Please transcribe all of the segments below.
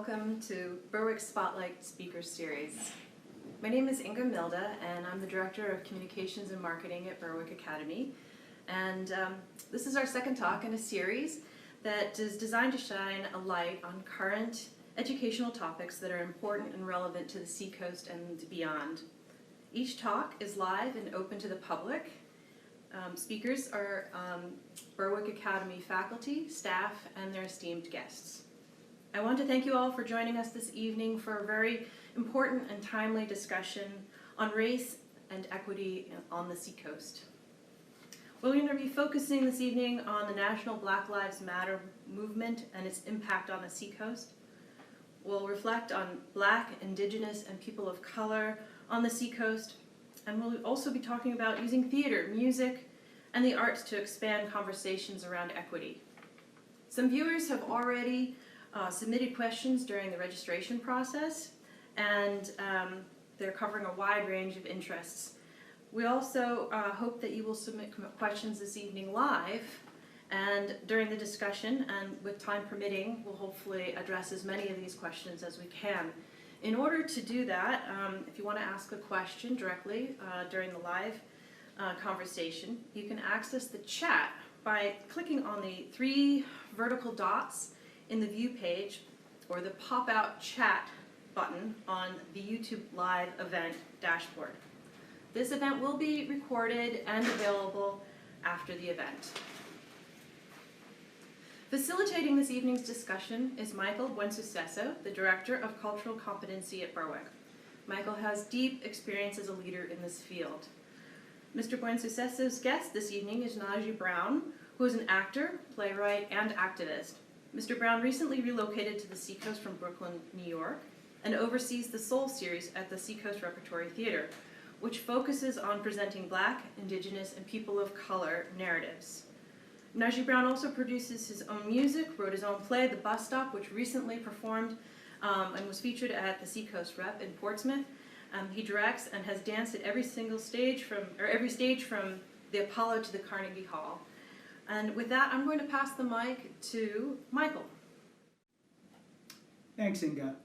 welcome to Berwick Spotlight Speaker Series. My name is Inga Milda, and I'm the Director of Communications and Marketing at Berwick Academy. And this is our second talk in a series that is designed to shine a light on current educational topics that are important and relevant to the Seacoast and beyond. Each talk is live and open to the public. Speakers are Berwick Academy faculty, staff, and their esteemed guests. I want to thank you all for joining us this evening for a very important and timely discussion on race and equity on the Seacoast. We're going to be focusing this evening on the National Black Lives Matter movement and its impact on the Seacoast. We'll reflect on Black, Indigenous, and people of color on the Seacoast, and we'll also be talking about using theater, music, and the arts to expand conversations around equity. Some viewers have already submitted questions during the registration process, and they're covering a wide range of interests. We also hope that you will submit questions this evening live, and during the discussion, and with time permitting, we'll hopefully address as many of these questions as we can. In order to do that, if you want to ask a question directly during the live conversation, you can access the chat by clicking on the 3 vertical dots in the view page or the pop-out chat button on the YouTube Live event dashboard. This event will be recorded and available after the event. Facilitating this evening's discussion is Michael Buensuceso, the Director of Cultural Competency at Berwick. Michael has deep experience as a leader in this field. Mr. Buensuceso's guest this evening is Najee Brown, who is an actor, playwright, and activist. Mr. Brown recently relocated to the Seacoast from Brooklyn, New York, and oversees the Soul series at the Seacoast Repertory Theatre, which focuses on presenting Black, Indigenous, and people of color narratives. Najee Brown also produces his own music, wrote his own play, The Bus Stop, which recently performed and was featured at the Seacoast Rep in Portsmouth. He directs and has danced at every stage from the Apollo to the Carnegie Hall. And with that, I'm going to pass the mic to Michael. Thanks, Inga.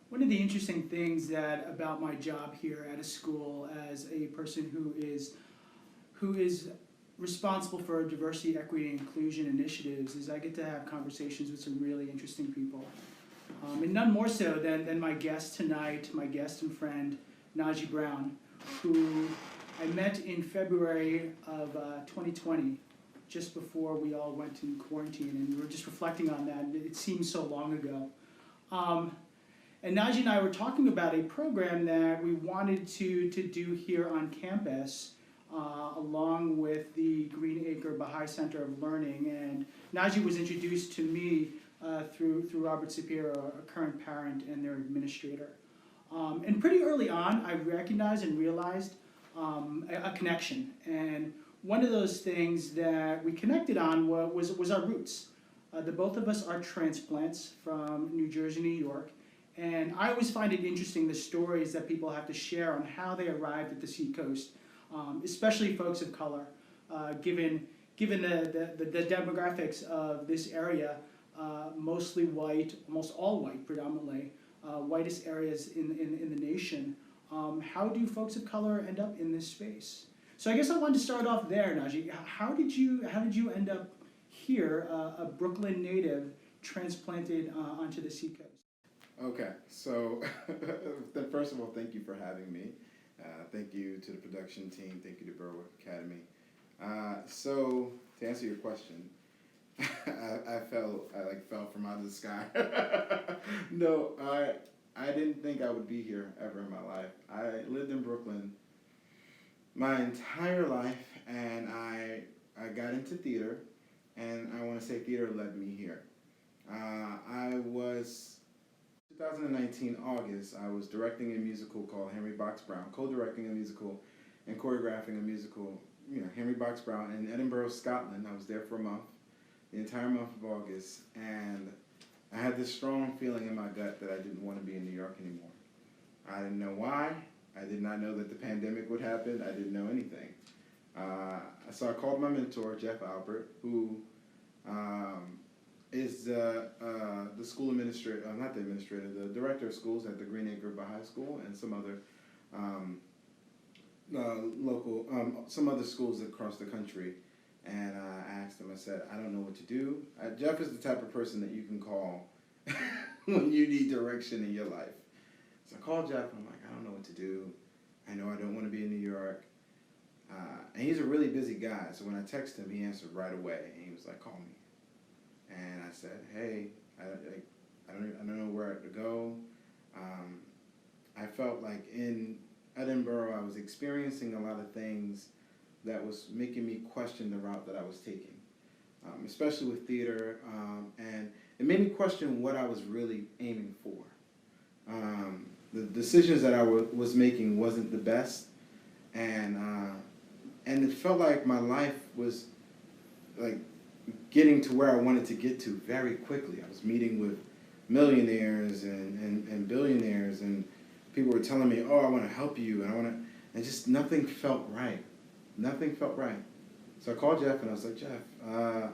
One of the interesting things about my job here at a school as a person who is responsible for diversity, equity, and inclusion initiatives is I get to have conversations with some really interesting people. And none more so than my guest tonight, my guest and friend, Najee Brown, who I met in February of 2020, just before we all went in quarantine, and we were just reflecting on that. It seems so long ago. And Najee and I were talking about a program that we wanted to do here on campus, along with the Green Acre Baha'i Center of Learning. And Najee was introduced to me through Robert Sapiro, a current parent and their administrator. And pretty early on, I recognized and realized a connection. And one of those things that we connected on was our roots. The both of us are transplants from New Jersey, New York. And I always find it interesting the stories that people have to share on how they arrived at the Seacoast, especially folks of color, given the demographics of this area, mostly white, almost all white predominantly, whitest areas in the nation. How do folks of color end up in this space? So I guess I wanted to start off there, Najee. How did you end up here, a Brooklyn native, transplanted onto the Seacoast? Okay, so first of all, thank you for having me. Thank you to the production team. Thank you to Berwick Academy. So to answer your question, I fell from out of the sky. No, I didn't think I would be here ever in my life. I lived in Brooklyn my entire life, and I got into theater, and I want to say theater led me here. I was 2019 August, I was directing a musical called Henry Box Brown, co-directing a musical and choreographing a musical, Henry Box Brown in Edinburgh, Scotland. I was there for a month, the entire month of August, and I had this strong feeling in my gut that I didn't want to be in New York anymore. I didn't know why. I did not know that the pandemic would happen. I didn't know anything. So I called my mentor, Jeff Albert, who is the school administrator, not the administrator, the director of schools at the Green Acre High School and some other some other schools across the country. And I asked him, I said, I don't know what to do. Jeff is the type of person that you can call when you need direction in your life. So I called Jeff, and I'm like, I don't know what to do. I know I don't want to be in New York. And he's a really busy guy, so when I texted him, he answered right away. And he was like, call me. And I said, hey, I don't know where to go. I felt like in Edinburgh, I was experiencing a lot of things that was making me question the route that I was taking, especially with theater. And it made me question what I was really aiming for. The decisions that I was making wasn't the best. And it felt like my life was like getting to where I wanted to get to very quickly. I was meeting with millionaires and billionaires, and people were telling me, oh, I want to help you, and just nothing felt right. Nothing felt right. So I called Jeff, and I was like, Jeff, and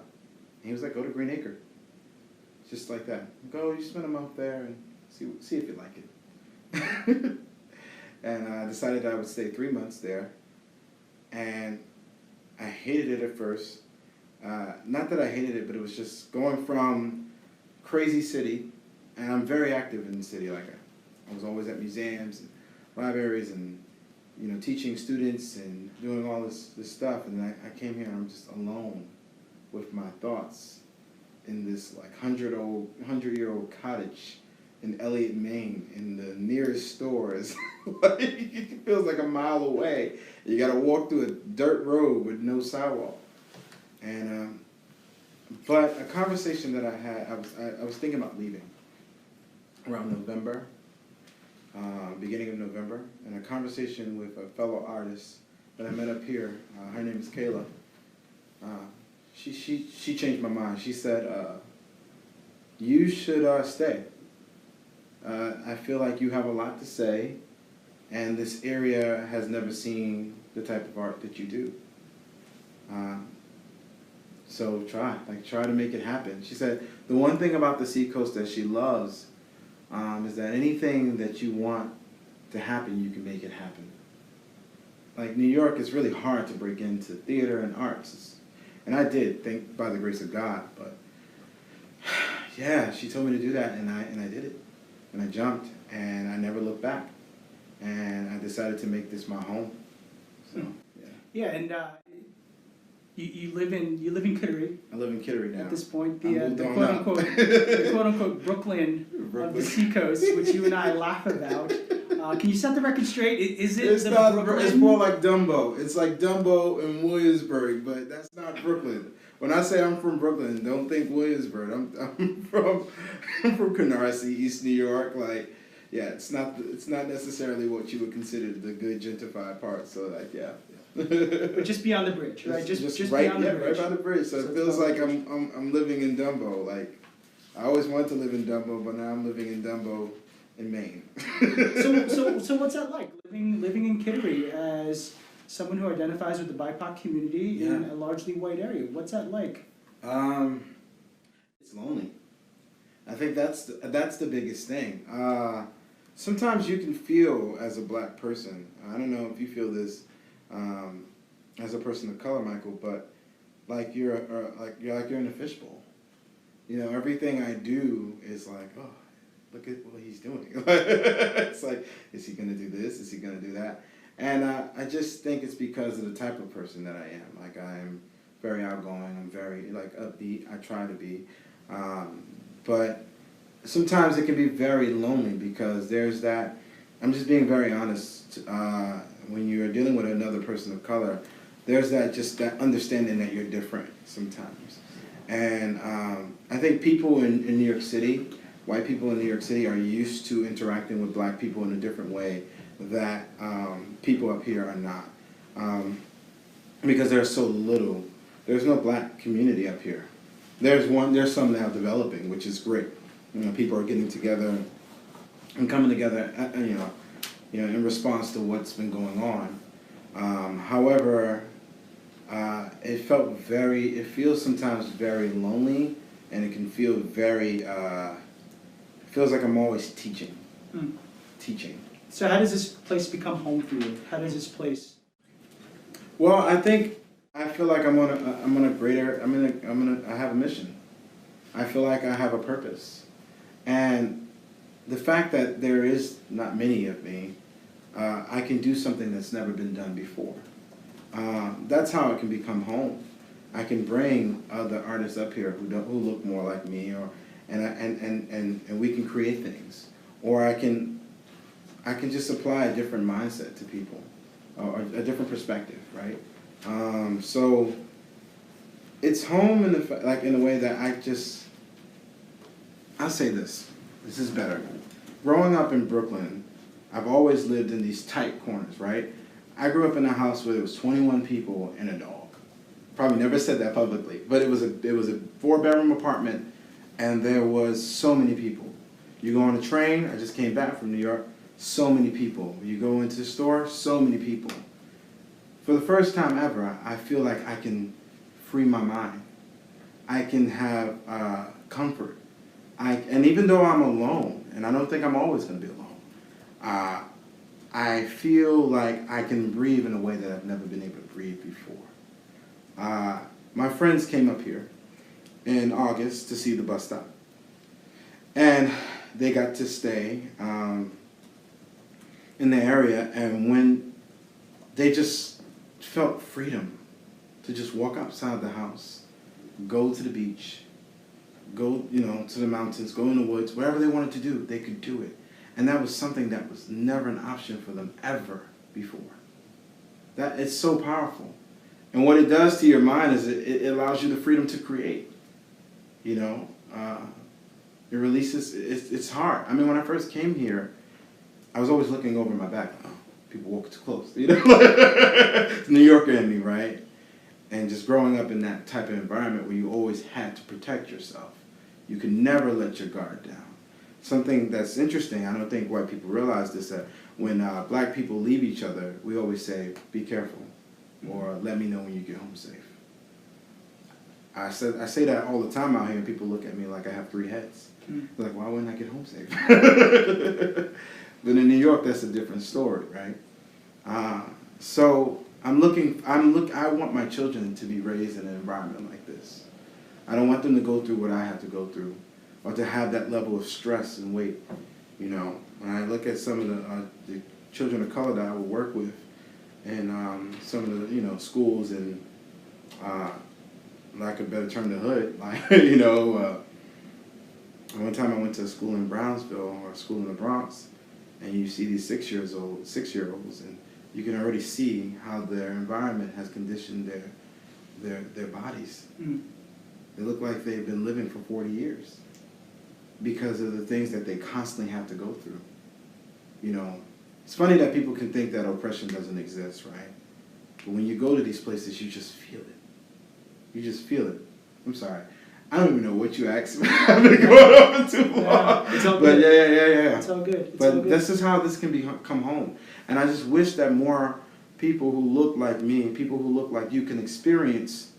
he was like, go to Green Acre. Just like that. Go, you spend a month there and see if you like it. And I decided I would stay 3 months there. And I hated it at first. Not that I hated it, but it was just going from crazy city, and I'm very active in the city. Like I was always at museums and libraries and teaching students and doing all this stuff. And then I came here and I'm just alone with my thoughts in this like 100-year-old cottage in Elliott, Maine, in the nearest stores. It feels like a mile away. You got to walk through a dirt road with no sidewalk. And but a conversation that I had, I was thinking about leaving around November, beginning of November, and a conversation with a fellow artist that I met up here. Her name is Kayla. She changed my mind. She said, "You should stay. I feel like you have a lot to say, and this area has never seen the type of art that you do. So try to make it happen." She said, the one thing about the Seacoast that she loves is that anything that you want to happen, you can make it happen. Like New York, it's really hard to break into theater and arts. And I did, thank by the grace of God, but yeah, she told me to do that, and I did it. And I jumped, and I never looked back. And I decided to make this my home. So, yeah. Yeah, and you live in Kittery. I live in Kittery now. At this point, the quote unquote Brooklyn of the Seacoast, which you and I laugh about. Can you set the record straight? Is it it's the not, Brooklyn? It's more like Dumbo. It's like Dumbo in Williamsburg, but that's not Brooklyn. When I say I'm from Brooklyn, don't think Williamsburg. I'm from Canarsie, East New York. Like, yeah, it's not necessarily what you would consider the good gentrified part. So like, yeah. But just beyond the bridge, right? Just right, beyond the bridge. Right by the bridge. So it feels like I'm living in Dumbo. Like, I always wanted to live in Dumbo, but now I'm living in Dumbo in Maine. So what's that like, living in Kittery as someone who identifies with the BIPOC community in a largely white area? What's that like? It's lonely. I think that's the biggest thing. Sometimes you can feel as a black person. I don't know if you feel this as a person of color, Michael, but like you're in a fishbowl. Everything I do is like, oh, look at what he's doing. It's like, is he gonna do this? Is he gonna do that? And I just think it's because of the type of person that I am. Like, I'm very outgoing. I'm very upbeat. I try to be, but sometimes it can be very lonely because there's that. I'm just being very honest. When you're dealing with another person of color, there's that understanding that you're different sometimes. And I think people in New York City, white people in New York City, are used to interacting with black people in a different way that people up here are not. Because there's so little. There's no black community up here. There's some now developing, which is great. People are getting together and coming together, in response to what's been going on. However, it feels sometimes very lonely and it can feel very, feels like I'm always teaching. Teaching. So how does this place become home for you? How does this place? Well, I feel like I have a mission. I feel like I have a purpose. And the fact that there is not many of me, I can do something that's never been done before. That's how it can become home. I can bring other artists up here who look more like me, and we can create things. Or I can just apply a different mindset to people, or a different perspective, right? So it's home in a way that I'll say this is better. Growing up in Brooklyn, I've always lived in these tight corners, right? I grew up in a house where there was 21 people and a dog. Probably never said that publicly, but it was a 4-bedroom apartment, and there was so many people. You go on a train, I just came back from New York, so many people. You go into the store, so many people. For the first time ever, I feel like I can free my mind. I can have comfort. And even though I'm alone, and I don't think I'm always going to be alone, I feel like I can breathe in a way that I've never been able to breathe before. My friends came up here in August to see the bus stop. And they got to stay in the area, and when they just felt freedom to just walk outside the house, go to the beach, go, to the mountains, go in the woods, wherever they wanted to do, they could do it. And that was something that was never an option for them ever before. That it's so powerful. And what it does to your mind is it allows you the freedom to create. It releases, it's hard. I mean, when I first came here, I was always looking over my back. Oh, people walk too close, It's New Yorker in me, right? And just growing up in that type of environment where you always had to protect yourself. You could never let your guard down. Something that's interesting, I don't think white people realize this, that when black people leave each other, we always say, be careful, or let me know when you get home safe. I say that all the time out here, and people look at me like I have 3 heads. They're like, why wouldn't I get home safe? But in New York, that's a different story, right? So I want my children to be raised in an environment like this. I don't want them to go through what I had to go through, or to have that level of stress and weight. When I look at some of the children of color that I would work with, and some of the schools and lack of a better term, the hood, one time I went to a school in Brownsville, or a school in the Bronx, and you see these 6-year-olds, and you can already see how their environment has conditioned their bodies. They look like they've been living for 40 years because of the things that they constantly have to go through. It's funny that people can think that oppression doesn't exist, right? But when you go to these places, you just feel it. You just feel it. I'm sorry. I don't even know what you asked me. I've been going over too long. It's all good. But yeah. It's all good. But this is how this can come home. And I just wish that more people who look like me, people who look like you, can experience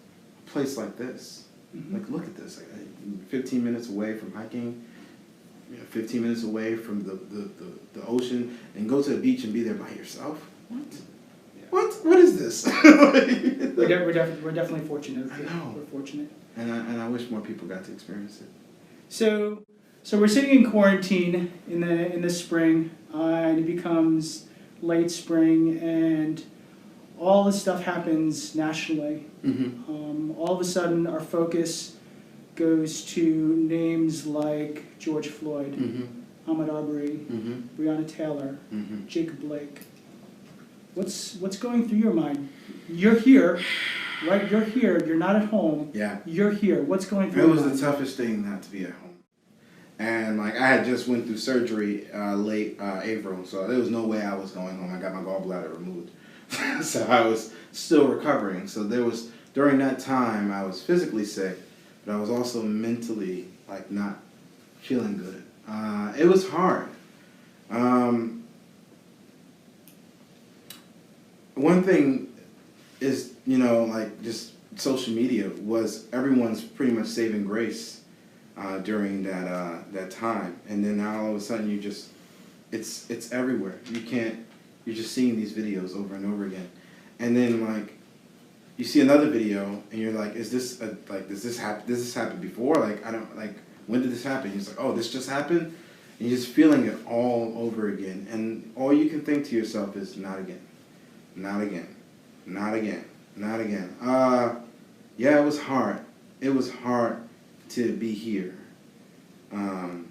a place like this. Like, look at this. 15 minutes away from hiking, 15 minutes away from the ocean, and go to the beach and be there by yourself. What? What is this? We're definitely fortunate. I know. We're fortunate. And I wish more people got to experience it. So we're sitting in quarantine in the spring, and it becomes late spring, and all this stuff happens nationally. All of a sudden, our focus goes to names like George Floyd, Ahmaud Arbery, Breonna Taylor, Jacob Blake. What's going through your mind? You're here, right? You're here. You're not at home. Yeah. You're here. What's going through your your mind? It mind? was the toughest thing not to be at home. And I had just went through surgery late April, so there was no way I was going home. I got my gallbladder removed. So I was still recovering. So during that time, I was physically sick, but I was also mentally not feeling good. It was hard. One thing is, just social media was everyone's pretty much saving grace during that time. And then now all of a sudden it's everywhere. You're just seeing these videos over and over again. And then like you see another video and you're like, does this happen? Does this happen before? Like, I don't, like, when did this happen? It's like, oh, this just happened? And you're just feeling it all over again. And all you can think to yourself is, not again, not again, not again, not again. Yeah, it was hard. It was hard to be here. And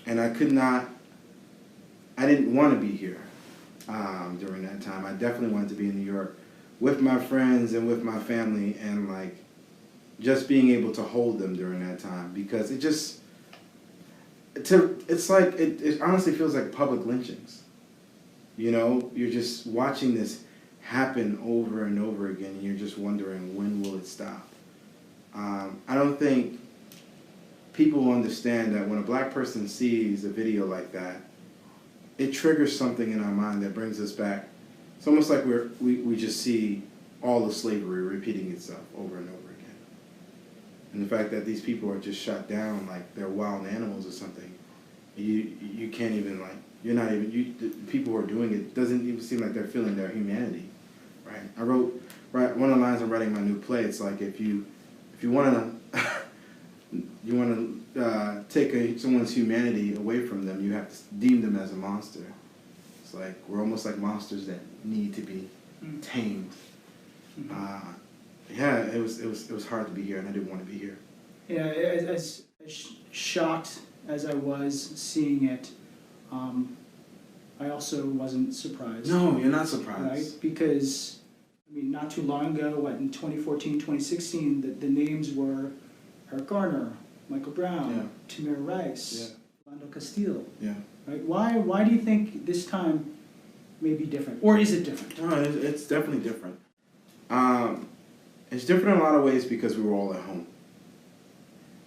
I didn't want to be here during that time. I definitely wanted to be in New York with my friends and with my family, and like just being able to hold them during that time, because it honestly feels like public lynchings. You know, you're just watching this happen over and over again, and you're just wondering, when will it stop? I don't think people understand that when a black person sees a video like that, it triggers something in our mind that brings us back. It's almost like we just see all of slavery repeating itself over and over again. And the fact that these people are just shot down like they're wild animals or something, you can't even, like, you're not even, the people who are doing it doesn't even seem like they're feeling their humanity, right? I wrote, one of the lines I'm writing my new play, it's like, if you want to take someone's humanity away from them, you have to deem them as a monster. It's like we're almost like monsters that need to be tamed. Yeah, it was hard to be here, and I didn't want to be here. Yeah, as shocked as I was seeing it, I also wasn't surprised. No, you're not surprised. Right? Because, I mean, not too long ago, in 2014, 2016, the names were Eric Garner, Michael Brown, Tamir Rice, Orlando Castillo. Yeah. Right? Why do you think this time may be different? Or is it different? No, it's definitely different. It's different in a lot of ways because we were all at home.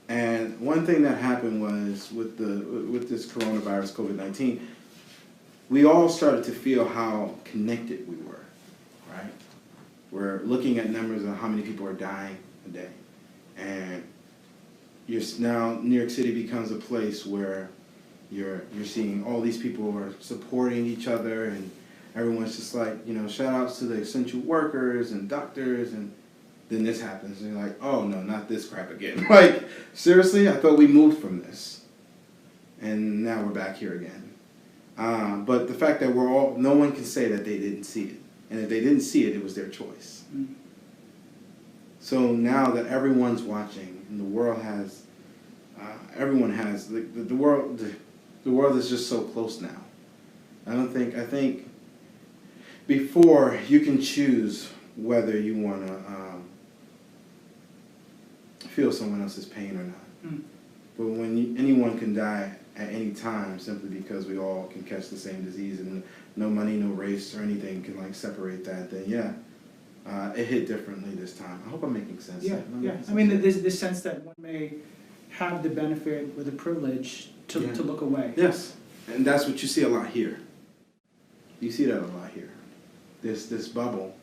And one thing that happened was with this coronavirus, COVID-19, we all started to feel how connected we were, right? We're looking at numbers of how many people are dying a day. And now New York City becomes a place where you're seeing all these people are supporting each other, and everyone's just like, you know, shout outs to the essential workers and doctors, and then this happens, and you're like, oh no, not this crap again. Like, seriously, I thought we moved from this, and now we're back here again. But the fact that no one can say that they didn't see it, and if they didn't see it, it was their choice. So now that everyone's watching, and the world has, everyone has, the world is just so close now. I think before you can choose whether you want to feel someone else's pain or not. But when anyone can die at any time simply because we all can catch the same disease, and no money, no race or anything can like separate that, then it hit differently this time. I hope I'm making sense. Yeah. I mean, there's this sense that one may have the benefit or the privilege to look away. Yes, and that's what you see a lot here. You see that a lot here. This bubble.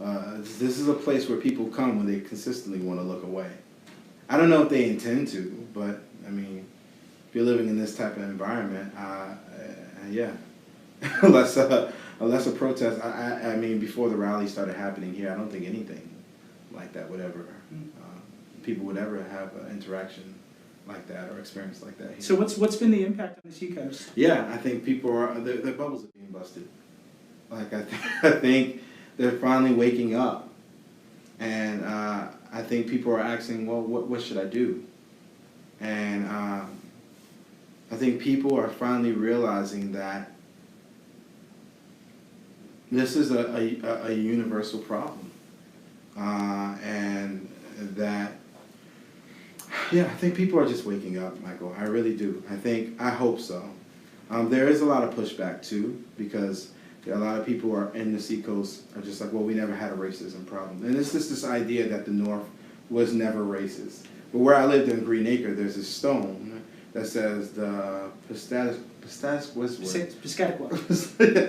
This is a place where people come when they consistently want to look away. I don't know if they intend to, but I mean, if you're living in this type of environment, unless a protest. I mean, before the rally started happening here, I don't think anything like that would ever, people would ever have an interaction like that or experience like that here. So what's been the impact on the Seacoast? Yeah, I think people are, their bubbles are being busted. Like, I think they're finally waking up. And I think people are asking, well, what should I do? And I think people are finally realizing that this is a universal problem. And that, I think people are just waking up, Michael. I really do. I hope so. There is a lot of pushback too, because a lot of people are in the Seacoast are just like, well, we never had a racism problem. And it's just this idea that the North was never racist. But where I lived in Green Acre, there's this stone that says the what's the word? Piscataqua.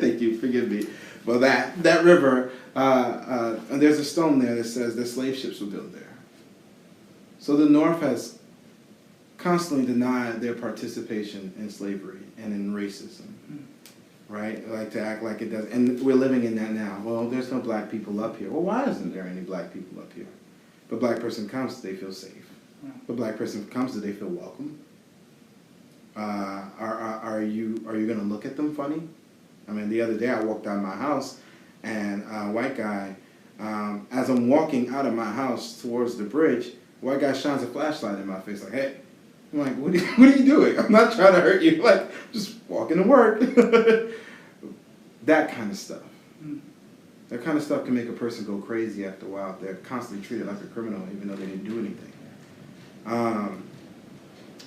Thank you, forgive me. Well, that river, and there's a stone there that says the slave ships were built there. So the North has constantly deny their participation in slavery and in racism, right? Like to act like it does, and we're living in that now. Well, there's no black people up here. Well, why isn't there any black people up here? But black person comes, they feel safe. But black person comes, do they feel welcome? Are you gonna look at them funny? I mean, the other day I walked out of my house, and a white guy, as I'm walking out of my house towards the bridge, white guy shines a flashlight in my face, like, hey. I'm like, what are you doing? I'm not trying to hurt you. Like, just walking to work. That kind of stuff. That kind of stuff can make a person go crazy after a while. They're constantly treated like a criminal, even though they didn't do anything.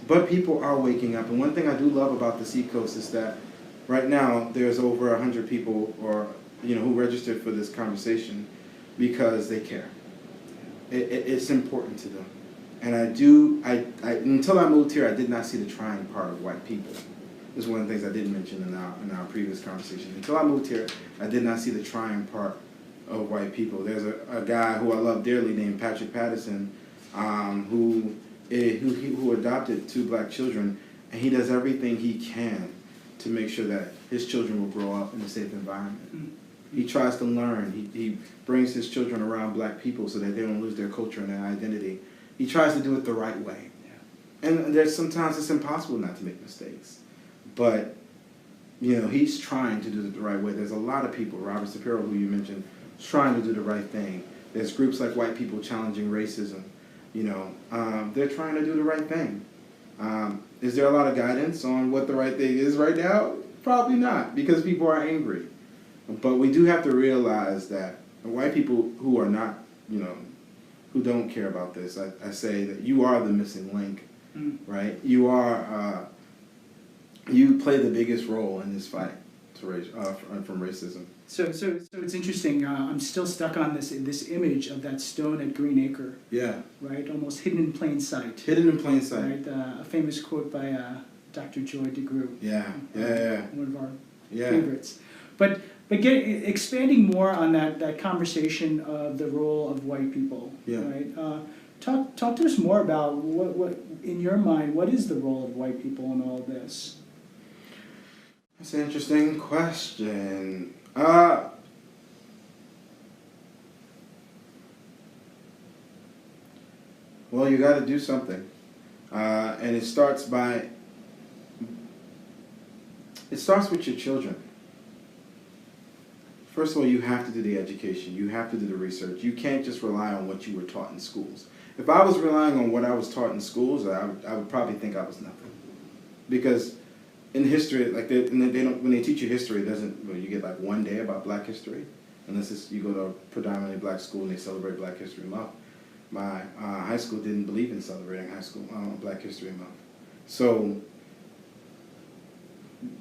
But people are waking up. And one thing I do love about the Seacoast is that right now there's over 100 people who registered for this conversation because they care. It's important to them. And until I moved here, I did not see the trying part of white people. This is one of the things I didn't mention in our previous conversation. Until I moved here, I did not see the trying part of white people. There's a guy who I love dearly named Patrick Patterson, who adopted 2 black children, and he does everything he can to make sure that his children will grow up in a safe environment. He tries to learn. He brings his children around black people so that they don't lose their culture and their identity. He tries to do it the right way. Yeah. And sometimes it's impossible not to make mistakes. But, he's trying to do it the right way. There's a lot of people, Robert Shapiro, who you mentioned, is trying to do the right thing. There's groups like White People Challenging Racism. They're trying to do the right thing. Is there a lot of guidance on what the right thing is right now? Probably not, because people are angry. But we do have to realize that white people who are not, who don't care about this, I say that you are the missing link, right? You are, you play the biggest role in this fight from racism. So it's interesting. I'm still stuck on this image of that stone at Green Acre. Yeah. Right, almost hidden in plain sight. Hidden in plain sight. Right, a famous quote by Dr. Joy DeGruy. Yeah. One of our favorites. But expanding more on that conversation of the role of white people. Yeah. Right. Talk to us more about what in your mind, what is the role of white people in all this? That's an interesting question. Well, you got to do something, and it starts with your children. First of all, you have to do the education. You have to do the research. You can't just rely on what you were taught in schools. If I was relying on what I was taught in schools, I would probably think I was nothing, because in history, like when they teach you history, you get like one day about Black history, unless you go to a predominantly black school and they celebrate Black History Month. My high school didn't believe in celebrating Black History Month, so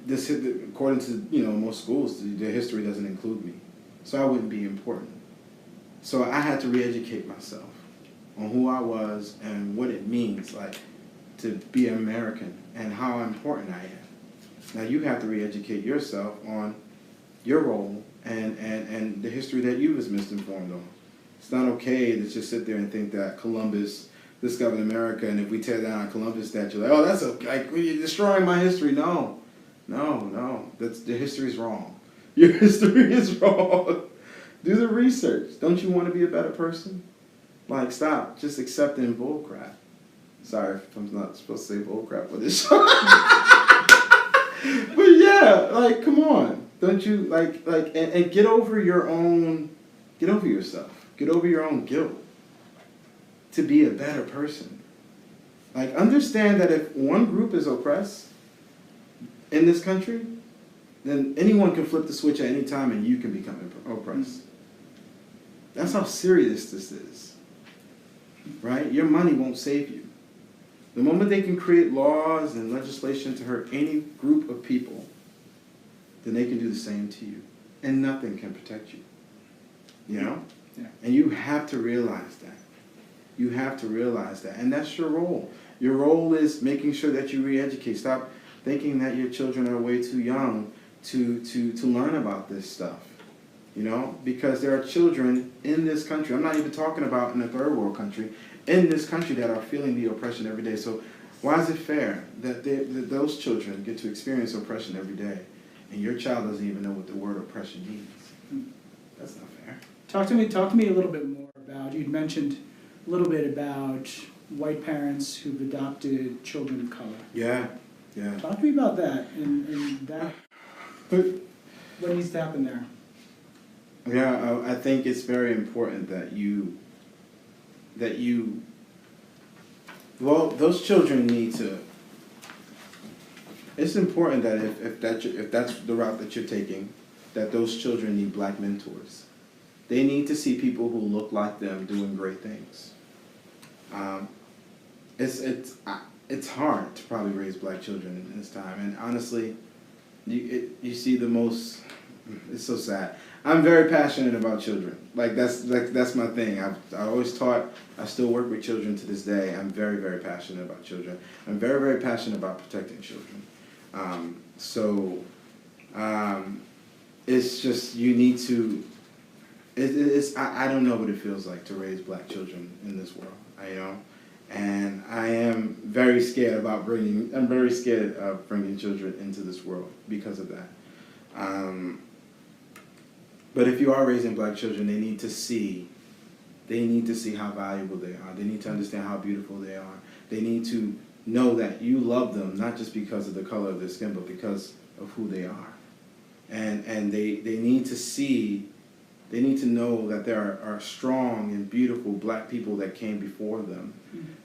this, according to most schools, the history doesn't include me, so I wouldn't be important. So I had to re-educate myself on who I was and what it means like to be American and how important I am. Now you have to re-educate yourself on your role and the history that you was misinformed on. It's not okay to just sit there and think that Columbus discovered America, and if we tear down a Columbus statue, like, oh, that's like you're destroying my history. No, the history's wrong. Your history is wrong. Do the research. Don't you want to be a better person? Like, stop just accepting bullcrap. Sorry if I'm not supposed to say bullcrap for this show. But yeah, like, come on. Don't you, and get over yourself. Get over your own guilt to be a better person. Like, understand that if one group is oppressed in this country, then anyone can flip the switch at any time and you can become oppressed. That's how serious this is, right? Your money won't save you. The moment they can create laws and legislation to hurt any group of people, then they can do the same to you. And nothing can protect you. Yeah. And you have to realize that. You have to realize that. And that's your role. Your role is making sure that you re-educate. Stop thinking that your children are way too young to learn about this stuff. Because there are children in this country, I'm not even talking about in a third world country, in this country that are feeling the oppression every day. So Why is it fair that those children get to experience oppression every day, and your child doesn't even know what the word oppression means? That's not fair. Talk to me a little bit more about, you'd mentioned a little bit about white parents who've adopted children of color. Yeah, yeah. Talk to me about that and that, what needs to happen there? Yeah, I think it's very important that well, those children need to, it's important that if that's the route that you're taking, that those children need black mentors. They need to see people who look like them doing great things. It's hard to probably raise black children in this time, and honestly, you see the most. It's so sad. I'm very passionate about children. That's my thing. I always taught. I still work with children to this day. I'm very, very passionate about children. I'm very, very passionate about protecting children. It's just you need to. I don't know what it feels like to raise black children in this world. And I am very scared about bringing. I'm very scared of bringing children into this world because of that. But if you are raising black children, they need to see how valuable they are. They need to understand how beautiful they are. They need to know that you love them, not just because of the color of their skin, but because of who they are. And they need to know that there are strong and beautiful black people that came before them,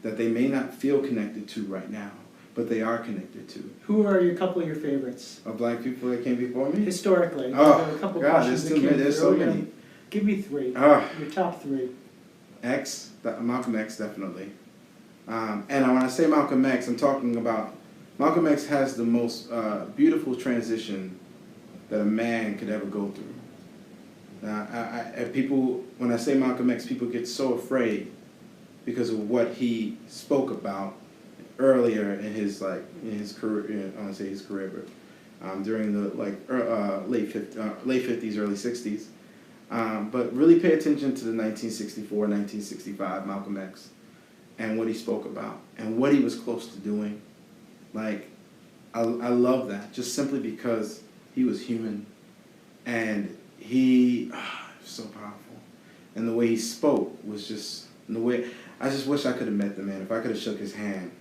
that they may not feel connected to right now, but they are connected to. Who are a couple of your favorites? Of black people that came before me? Historically. Oh, a couple God, there's so many. Give me three. Oh. Your top three. Malcolm X, definitely. And when I say Malcolm X, I'm talking about, Malcolm X has the most beautiful transition that a man could ever go through. Now, when I say Malcolm X, people get so afraid because of what he spoke about earlier in his career. I don't want to say his career, but during the late 50s, early 60s. But really pay attention to the 1964, 1965 Malcolm X and what he spoke about and what he was close to doing. I love that just simply because he was human and he was so powerful. And the way he spoke was just, I just wish I could have met the man. If I could have shook his hand.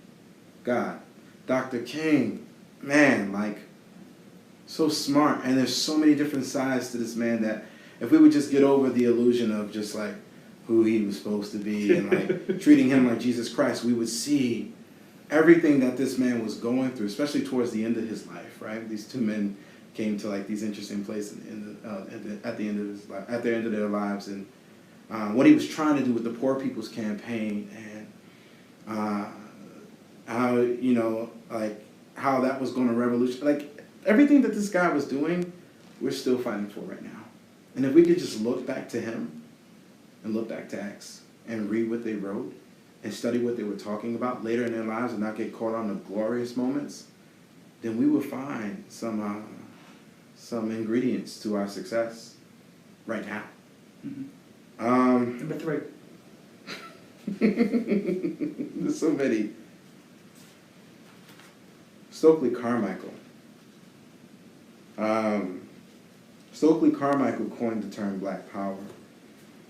God, Dr. King, man, so smart. And there's so many different sides to this man that if we would just get over the illusion of just who he was supposed to be and treating him like Jesus Christ, we would see everything that this man was going through, especially towards the end of his life, right? These two men came to these interesting places at the end of his life, at the end of their lives, and what he was trying to do with the Poor People's Campaign, and how that was going to revolutionize, everything that this guy was doing, we're still fighting for right now. And if we could just look back to him and look back to Acts and read what they wrote and study what they were talking about later in their lives and not get caught on the glorious moments, then we will find some ingredients to our success right now. Mm-hmm. Number three. There's so many. Stokely Carmichael. Stokely Carmichael coined the term Black Power.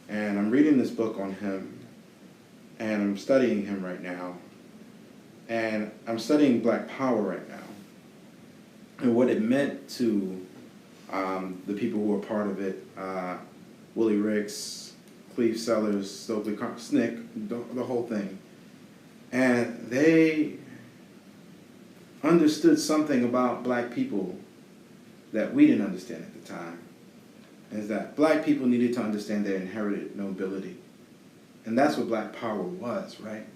And I'm reading this book on him, and I'm studying him right now. And I'm studying Black Power right now, and what it meant to the people who were part of it, Willie Ricks, Cleve Sellers, Stokely Snick, the whole thing. And they understood something about black people that we didn't understand at the time. Is that black people needed to understand their inherited nobility. And that's what Black Power was, right?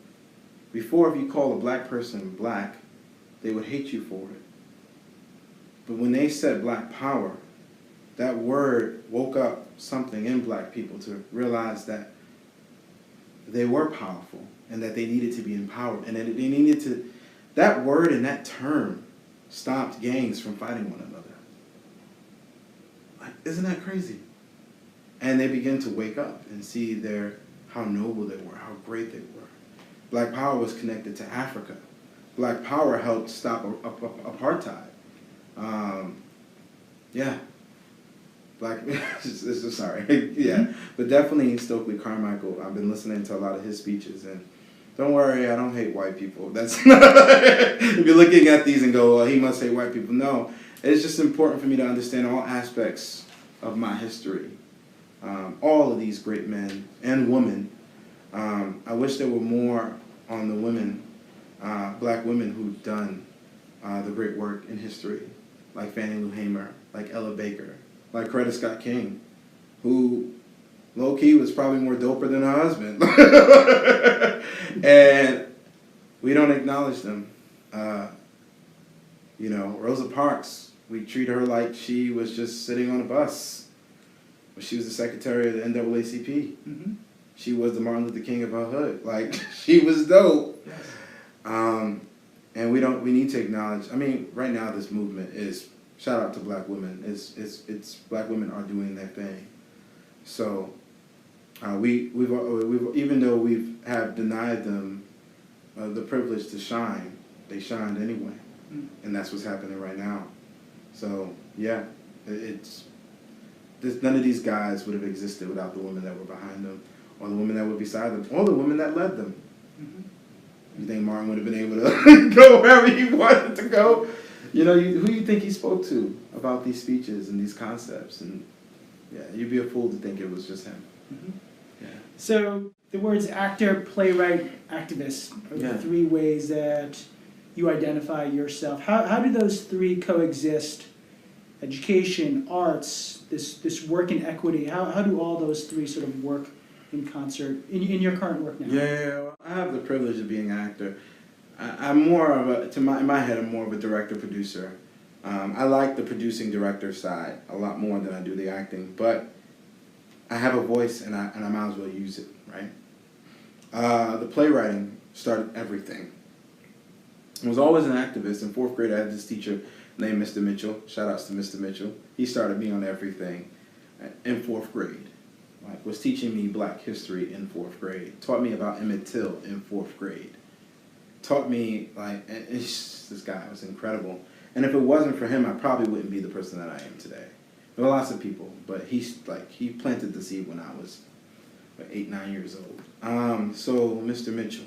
Before, if you call a black person black, they would hate you for it. But when they said Black Power, that word woke up something in black people to realize that they were powerful and that they needed to be empowered. And that they needed to, that word and that term stopped gangs from fighting one another. Isn't that crazy? And they began to wake up and see how noble they were, how great they were. Black Power was connected to Africa. Black Power helped stop apartheid. Yeah. Sorry. Yeah. But definitely Stokely Carmichael. I've been listening to a lot of his speeches, and don't worry, I don't hate white people. That's not, if you're looking at these and go, well, he must hate white people. No, it's just important for me to understand all aspects of my history. All of these great men and women. I wish there were more on the women, black women who've done the great work in history, like Fannie Lou Hamer, like Ella Baker, like Coretta Scott King, who low-key was probably more doper than her husband. And we don't acknowledge them. You know, Rosa Parks, we treat her like she was just sitting on a bus. She was the secretary of the NAACP. Mm-hmm. She was the Martin Luther King of her hood. Like, she was dope. Yes. And we need to acknowledge, I mean, right now this movement is, shout out to black women, it's black women are doing their thing. So, we've even though have denied them the privilege to shine, they shined anyway. And that's what's happening right now. So, yeah, none of these guys would have existed without the women that were behind them, or the women that were beside them, or the women that led them. Mm-hmm. You think Martin would have been able to go wherever he wanted to go? You know, who do you think he spoke to about these speeches and these concepts? And yeah, you'd be a fool to think it was just him. Mm-hmm. Yeah. So the words actor, playwright, activist are the three ways that you identify yourself. How do those three coexist? Education, arts, this work in equity. How do all those three sort of work in concert in your current work now? Yeah, I have the privilege of being an actor. I'm more of a, in my head, I'm more of a director-producer. I like the producing director side a lot more than I do the acting, but I have a voice and I might as well use it, right? The playwriting started everything. I was always an activist. In 4th grade, I had this teacher named Mr. Mitchell. Shout outs to Mr. Mitchell. He started me on everything in 4th grade. Like, was teaching me black history in 4th grade. Taught me about Emmett Till in 4th grade. Taught me, like, this guy was incredible. And if it wasn't for him, I probably wouldn't be the person that I am today. There were lots of people, but he planted the seed when I was 8, 9 years old. So Mr. Mitchell.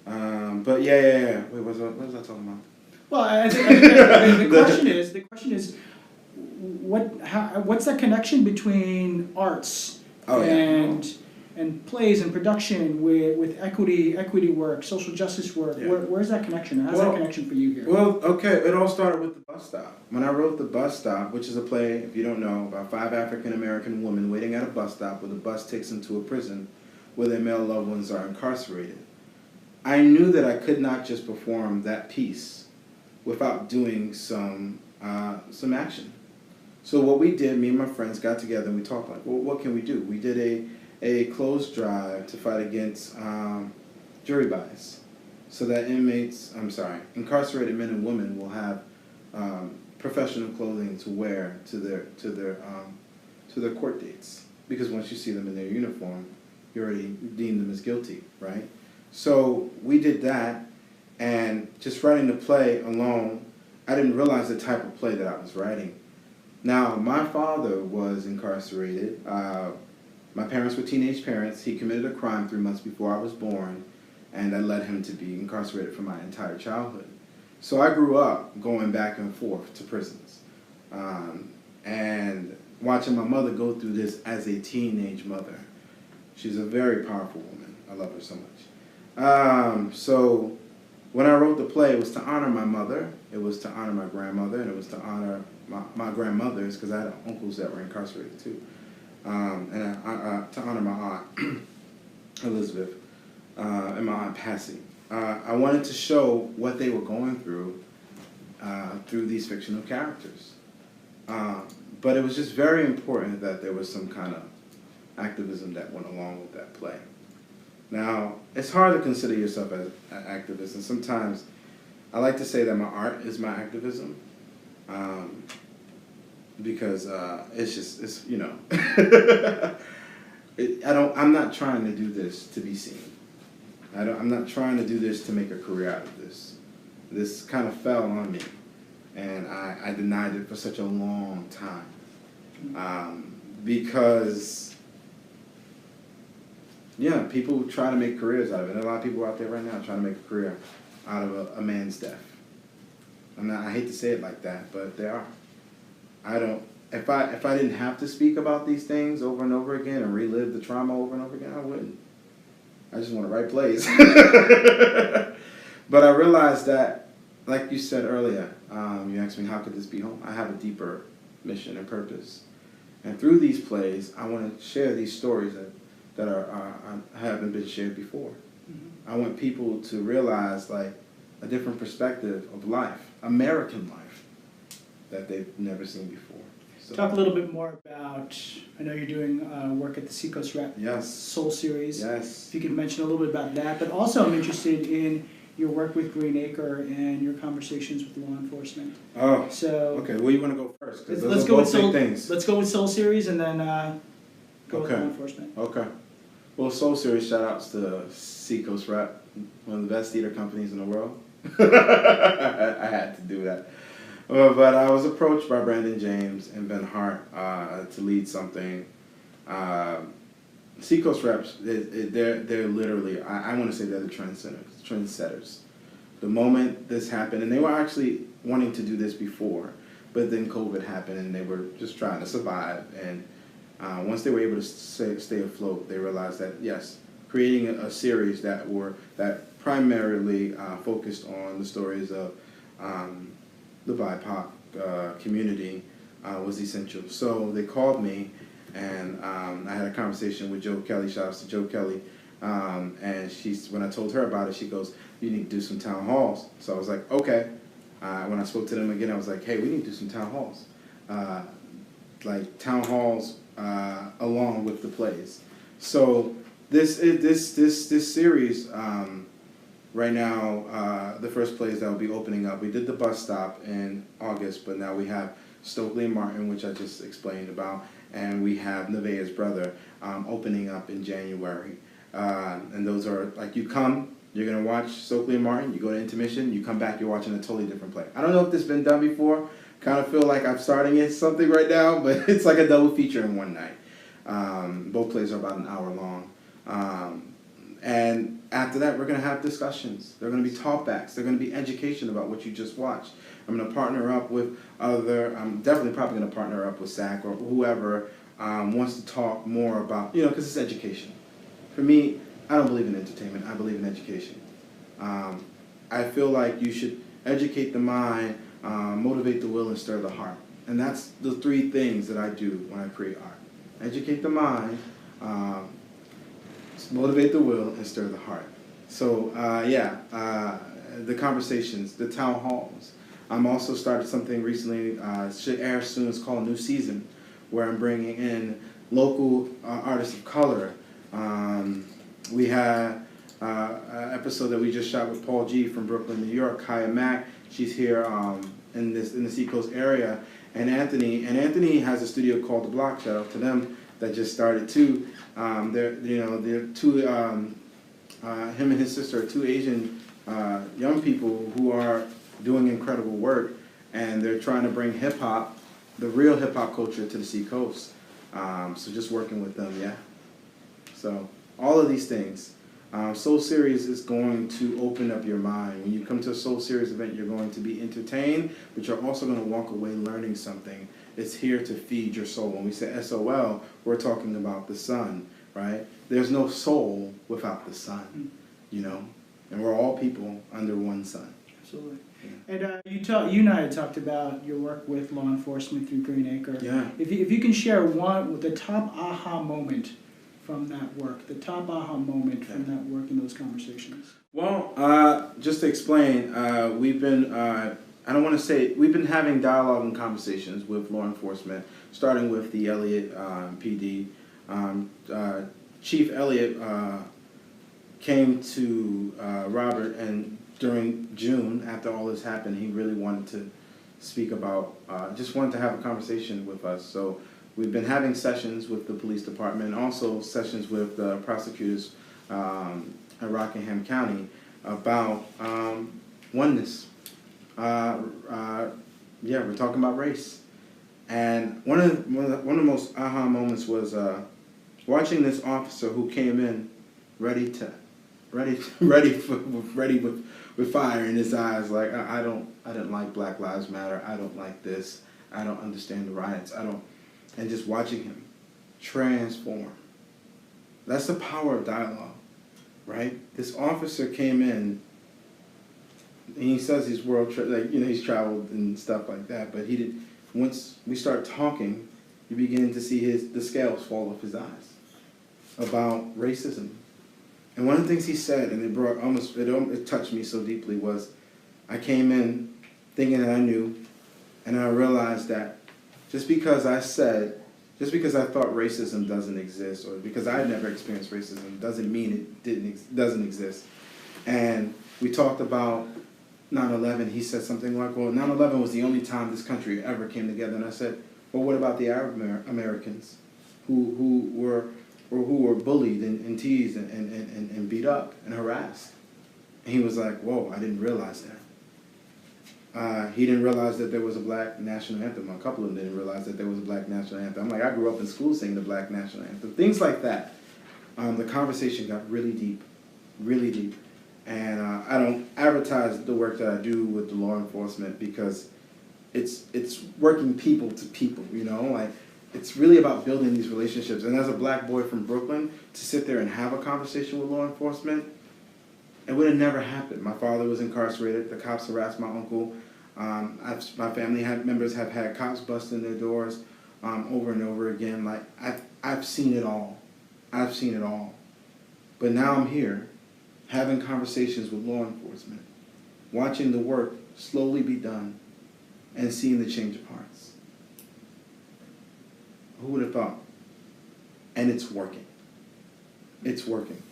But yeah. Wait, what was I talking about? Well, I think the question is, what's that connection between arts and plays and production with equity work, social justice work? Yeah. Where's that connection? How's that connection for you here? Well, okay, it all started with The Bus Stop. When I wrote The Bus Stop, which is a play, if you don't know, about 5 African American women waiting at a bus stop where the bus takes them to a prison where their male loved ones are incarcerated. I knew that I could not just perform that piece without doing some action. So what we did, me and my friends got together and we talked like, well, what can we do? We did a clothes drive to fight against jury bias, so that incarcerated men and women will have professional clothing to wear to their court dates. Because once you see them in their uniform, you already deem them as guilty, right? So we did that, and just writing the play alone, I didn't realize the type of play that I was writing. Now, my father was incarcerated. My parents were teenage parents. He committed a crime 3 months before I was born, and that led him to be incarcerated for my entire childhood. So I grew up going back and forth to prisons, and watching my mother go through this as a teenage mother. She's a very powerful woman. I love her so much. So when I wrote the play, it was to honor my mother, it was to honor my grandmother, and it was to honor my grandmothers, because I had uncles that were incarcerated too, and to honor my aunt, Elizabeth, and my aunt Patsy. I wanted to show what they were going through these fictional characters. But it was just very important that there was some kind of activism that went along with that play. Now, it's hard to consider yourself as an activist, and sometimes I like to say that my art is my activism, because it's you know, I'm not trying to do this to be seen. I'm not trying to do this to make a career out of this. this kind of fell on me, and I denied it for such a long time, because people try to make careers out of it. And a lot of people out there right now trying to make a career out of a man's death. I hate to say it like that, but they are. If I didn't have to speak about these things over and over again and relive the trauma over and over again, I wouldn't. I just want to write plays. But I realized that, like you said earlier, you asked me, how could this be home? I have a deeper mission and purpose. And through these plays, I want to share these stories that haven't been shared before. I want people to realize, like, a different perspective of life, American life, that they've never seen before. So, Talk a little bit more about, I know you're doing work at the Seacoast Rep yes, Soul Series. yes. If you could mention a little bit about that, but also I'm interested in your work with Green Acre and your conversations with law enforcement. Oh, So okay. Well, you want to go first? 'Cause let's those go are with both big Soul. things. Let's go with Soul Series and then go with Okay. law enforcement. Okay. Well, Soul Series, shout outs to Seacoast Rep, one of the best theater companies in the world. I had to do that. But I was approached by Brandon James and Ben Hart to lead something. Seacoast Reps, they're literally, I want to say they're the trendsetters. The moment this happened, and they were actually wanting to do this before, but then COVID happened and they were just trying to survive. And once they were able to stay afloat, they realized that, yes, creating a series that primarily focused on the stories of the BIPOC community was essential. So they called me, and I had a conversation with Joe Kelly. Shout outs to Joe Kelly. And when I told her about it, she goes, "You need to do some town halls." So I was like, okay. When I spoke to them again, I was like, hey, we need to do some town halls. Like town halls along with the plays. So this series right now, the first plays that will be opening up. We did the bus stop in August, but now we have Stokely and Martin, which I just explained about, and we have Nevaeh's Brother opening up in January. And those are, like, you come, you're going to watch Stokely and Martin, you go to intermission, you come back, you're watching a totally different play. I don't know if this has been done before. Kind of feel like I'm starting something right now, but it's like a double feature in one night. Both plays are about an hour long. And after that, we're going to have discussions. There are going to be talkbacks. There are going to be education about what you just watched. I'm going to partner up with I'm definitely probably going to partner up with SAC or whoever wants to talk more about, because it's education. For me, I don't believe in entertainment. I believe in education. I feel like you should educate the mind, motivate the will, and stir the heart. And that's the three things that I do when I create art. Educate the mind, motivate the will, and stir the heart. So, the conversations, the town halls. I'm also started something recently, should air soon, it's called New Season, where I'm bringing in local artists of color. We had an episode that we just shot with Paul G. from Brooklyn, New York. Kaya Mack, she's here in the Seacoast area, and Anthony has a studio called The Block. Shout out to them that just started too. They're two. Him and his sister are two Asian young people who are doing incredible work, and they're trying to bring hip hop, the real hip hop culture, to the Seacoast. So just working with them, yeah. So all of these things. Soul Series is going to open up your mind. When you come to a Soul Series event, you're going to be entertained, but you're also going to walk away learning something. It's here to feed your soul. When we say SOL, we're talking about the sun, right? There's no soul without the sun, and we're all people under one sun. Absolutely. And you and I had talked about your work with law enforcement through Green Acre. Yeah. If you can share the top aha moment from that work, from that work in those conversations. Well, just to explain, we've been, we've been having dialogue and conversations with law enforcement, starting with the Elliott PD. Chief Elliott came to Robert, and during June, after all this happened, he really wanted to speak about, just wanted to have a conversation with us. So we've been having sessions with the police department, also sessions with the prosecutors at Rockingham County about oneness, yeah, we're talking about race. And one of the most aha moments was watching this officer who came in ready with fire in his eyes, like I didn't like Black Lives Matter. I don't like this. I don't understand the riots. And just watching him transform. That's the power of dialogue, right? This officer came in, and he says he's he's traveled and stuff like that, but he did. Once we start talking, you begin to see the scales fall off his eyes about racism. And one of the things he said, and it touched me so deeply, was I came in thinking that I knew, and I realized that just because I thought racism doesn't exist, or because I had never experienced racism, doesn't mean it doesn't exist. And we talked about 9/11. He said something like, well, 9/11 was the only time this country ever came together. And I said, well, what about the Arab Americans who were bullied and teased and beat up and harassed? And he was like, whoa, I didn't realize that. He didn't realize that there was a Black national anthem. A couple of them didn't realize that there was a Black national anthem. I'm like, I grew up in school singing the Black national anthem. Things like that. The conversation got really deep, really deep. And I don't advertise the work that I do with the law enforcement because it's working people to people, like it's really about building these relationships. And as a Black boy from Brooklyn, to sit there and have a conversation with law enforcement, it would have never happened. My father was incarcerated. The cops harassed my uncle. My family members have had cops bust in their doors over and over again. Like I've seen it all. I've seen it all. But now I'm here, having conversations with law enforcement, watching the work slowly be done, and seeing the change of hearts. Who would have thought? And it's working. It's working.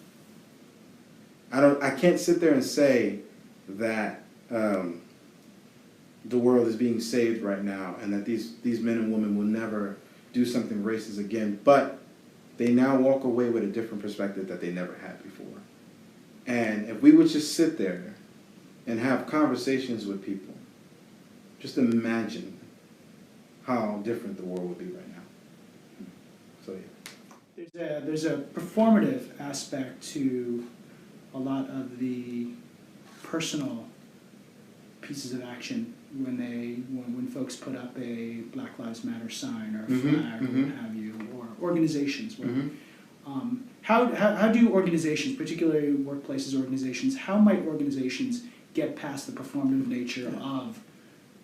I can't sit there and say that the world is being saved right now and that these men and women will never do something racist again, but they now walk away with a different perspective that they never had before. And if we would just sit there and have conversations with people, just imagine how different the world would be right now. So yeah. There's a performative aspect to a lot of the personal pieces of action when folks put up a Black Lives Matter sign or a flag or what have you, or organizations. How do organizations, particularly workplaces organizations, how might organizations get past the performative nature of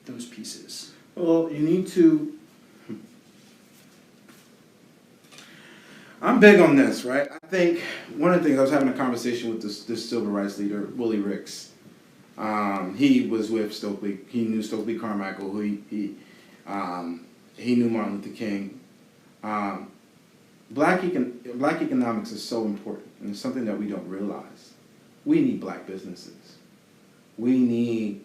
those pieces? Well, you need to. I'm big on this, right? I think one of the things, I was having a conversation with this civil rights leader, Willie Ricks. He was with Stokely. He knew Stokely Carmichael, who he knew Martin Luther King. Black economics is so important, and it's something that we don't realize. We need Black businesses. We need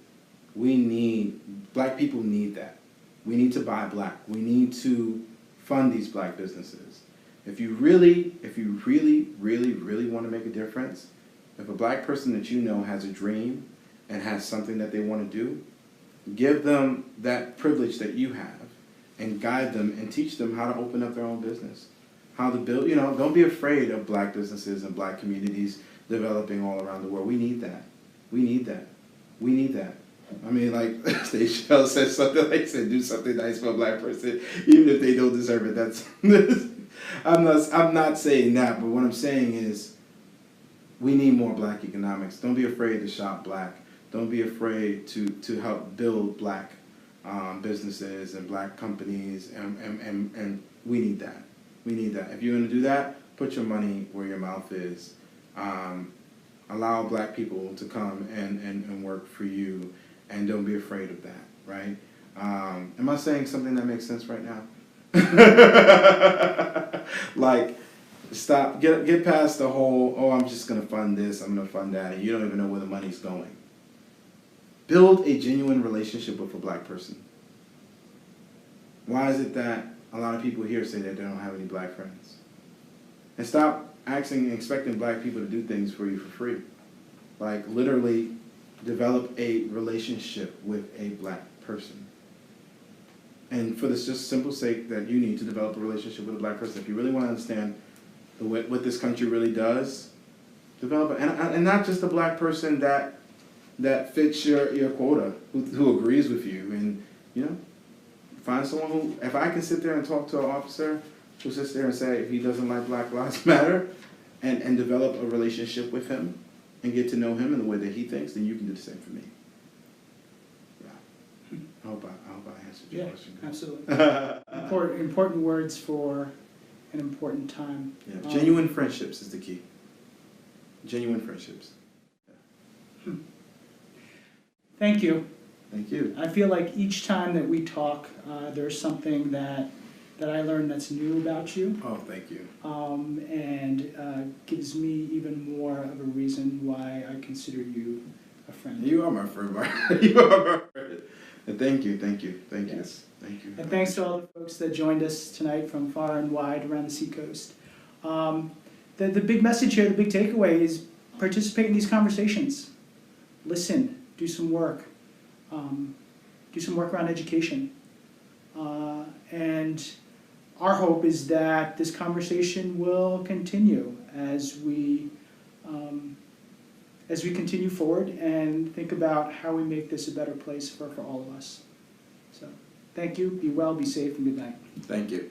Black people need that. We need to buy Black. We need to fund these Black businesses. If you really want to make a difference, if a Black person that you know has a dream and has something that they want to do, give them that privilege that you have and guide them and teach them how to open up their own business, how to build, don't be afraid of Black businesses and Black communities developing all around the world. We need that. We need that. We need that. I mean, like Stage Shell said something like, said, do something nice for a Black person, even if they don't deserve it. That's I'm not saying that, but what I'm saying is we need more Black economics. Don't be afraid to shop Black. Don't be afraid to help build Black businesses and Black companies, and we need that. We need that. If you're going to do that, put your money where your mouth is. Allow Black people to come and work for you, and don't be afraid of that, right? Am I saying something that makes sense right now? Like, stop, get past the whole, oh, I'm just going to fund this, I'm going to fund that, and you don't even know where the money's going. Build a genuine relationship with a Black person. Why is it that a lot of people here say that they don't have any Black friends? And stop asking and expecting Black people to do things for you for free. Like, literally, develop a relationship with a black person. And for this just simple sake that you need to develop a relationship with a black person, if you really want to understand what this country really does, develop it. And not just a black person that fits your quota, who agrees with you. And, you know, find someone who, if I can sit there and talk to an officer who sits there and say he doesn't like Black Lives Matter, and develop a relationship with him and get to know him in the way that he thinks, then you can do the same for me. Yeah. I hope I answered your question. Absolutely. important words for an important time. Yeah. Genuine friendships is the key. Genuine friendships. Yeah. Thank you. Thank you. I feel like each time that we talk, there's something that I learned that's new about you. Oh, thank you. And gives me even more of a reason why I consider you a friend. You are my friend, Mark. You are my friend. And thank you. Thank you. And thanks to all the folks that joined us tonight from far and wide around the Seacoast. The big message here, the big takeaway is participate in these conversations. Listen, do some work. Do some work around education. And our hope is that this conversation will continue as we continue forward and think about how we make this a better place for all of us. So, thank you, be well, be safe, and good night. Thank you.